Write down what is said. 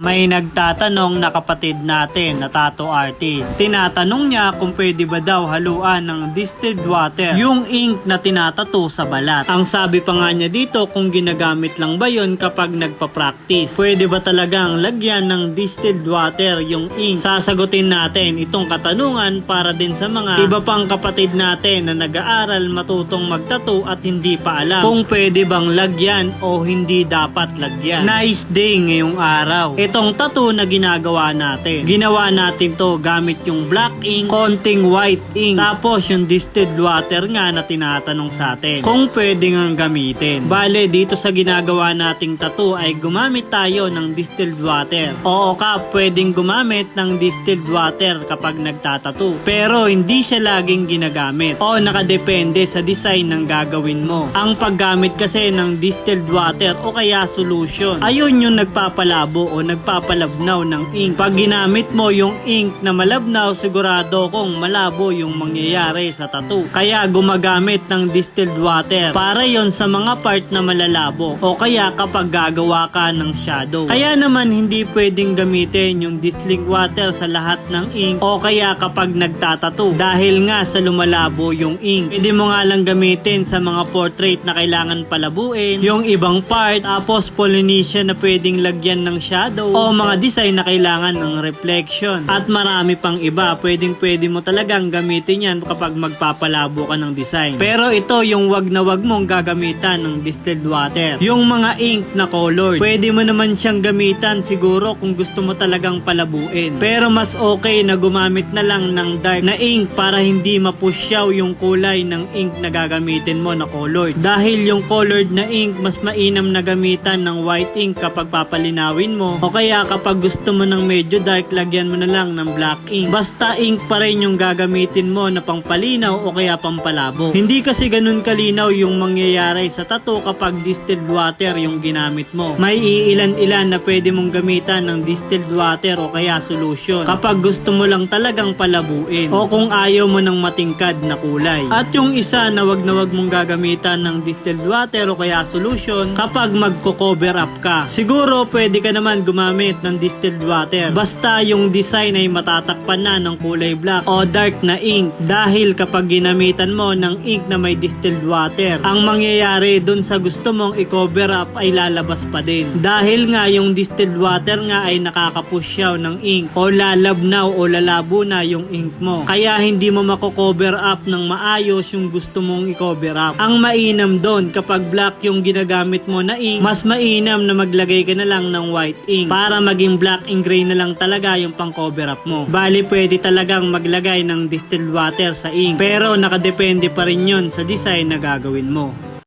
May nagtatanong na kapatid natin na tattoo artist. Tinatanong niya kung pwede ba daw haluan ng distilled water yung ink na tinatato sa balat. Ang sabi pa nga niya dito kung ginagamit lang ba yon kapag nagpa-practice. Pwede ba talagang lagyan ng distilled water yung ink? Sasagutin natin itong katanungan para din sa mga iba pang kapatid natin na nag-aaral matutong magtato at hindi pa alam kung pwede bang lagyan o hindi dapat lagyan. Nice day ngayong araw. Itong tattoo na ginagawa natin, ginawa natin to gamit yung black ink, konting white ink, tapos yung distilled water nga na tinatanong sa atin kung pwede nga gamitin. Bale, dito sa ginagawa nating tattoo ay gumamit tayo ng distilled water. Oo ka, pwedeng gumamit ng distilled water kapag nagtatattoo, pero hindi siya laging ginagamit o nakadepende sa design ng gagawin mo. Ang paggamit kasi ng distilled water o kaya solution, ayun yung nagpapalabo o nagpapalabnaw ng ink. Pag ginamit mo yung ink na malabnaw, sigurado kong malabo yung mangyayari sa tattoo. Kaya gumagamit ng distilled water para yon sa mga part na malalabo o kaya kapag gagawa ka ng shadow. Kaya naman hindi pwedeng gamitin yung distilled water sa lahat ng ink o kaya kapag nagtatattoo dahil nga sa lumalabo yung ink. Pwede mo nga lang gamitin sa mga portrait na kailangan palabuin, yung ibang part, tapos Polynesian na pwedeng lagyan ng shadow o mga design na kailangan ng reflection at marami pang iba. Pwede mo talagang gamitin yan kapag magpapalabo ka ng design. Pero ito yung wag na wag mong gagamitan ng distilled water. Yung mga ink na colored, pwede mo naman siyang gamitan siguro kung gusto mo talagang palabuin. Pero mas okay na gumamit na lang ng dark na ink para hindi mapusyaw yung kulay ng ink na gagamitin mo na colored. Dahil yung colored na ink mas mainam na gamitan ng white ink kapag papalinawin mo o kaya kapag gusto mo ng medyo dark, lagyan mo na lang ng black ink. Basta ink pa rin yung gagamitin mo na pangpalinaw o kaya pampalabo. Hindi kasi ganun kalinaw yung mangyayari sa tattoo kapag distilled water yung ginamit mo. May iilan-ilan na pwede mong gamitan ng distilled water o kaya solution kapag gusto mo lang talagang palabuin o kung ayaw mo ng matingkad na kulay. At yung isa na wag mong gagamitan ng distilled water o kaya solution kapag magko-cover up ka. Siguro pwede ka naman gumamit ng distilled water basta yung design ay matatakpan na ng kulay black o dark na ink, dahil kapag ginamitan mo ng ink na may distilled water, ang mangyayari dun sa gusto mong i-cover up ay lalabas pa din, dahil nga yung distilled water nga ay nakakapusyaw ng ink o lalabnaw o lalabo na yung ink mo, kaya hindi mo mako-cover up ng maayos yung gusto mong i-cover up. Ang mainam doon kapag black yung ginagamit mo na ink, mas mainam na maglagay ka na lang ng white ink para maging black and gray na lang talaga yung pang cover up mo. Bali, pwede talagang maglagay ng distilled water sa ink, pero nakadepende pa rin yun sa design na gagawin mo.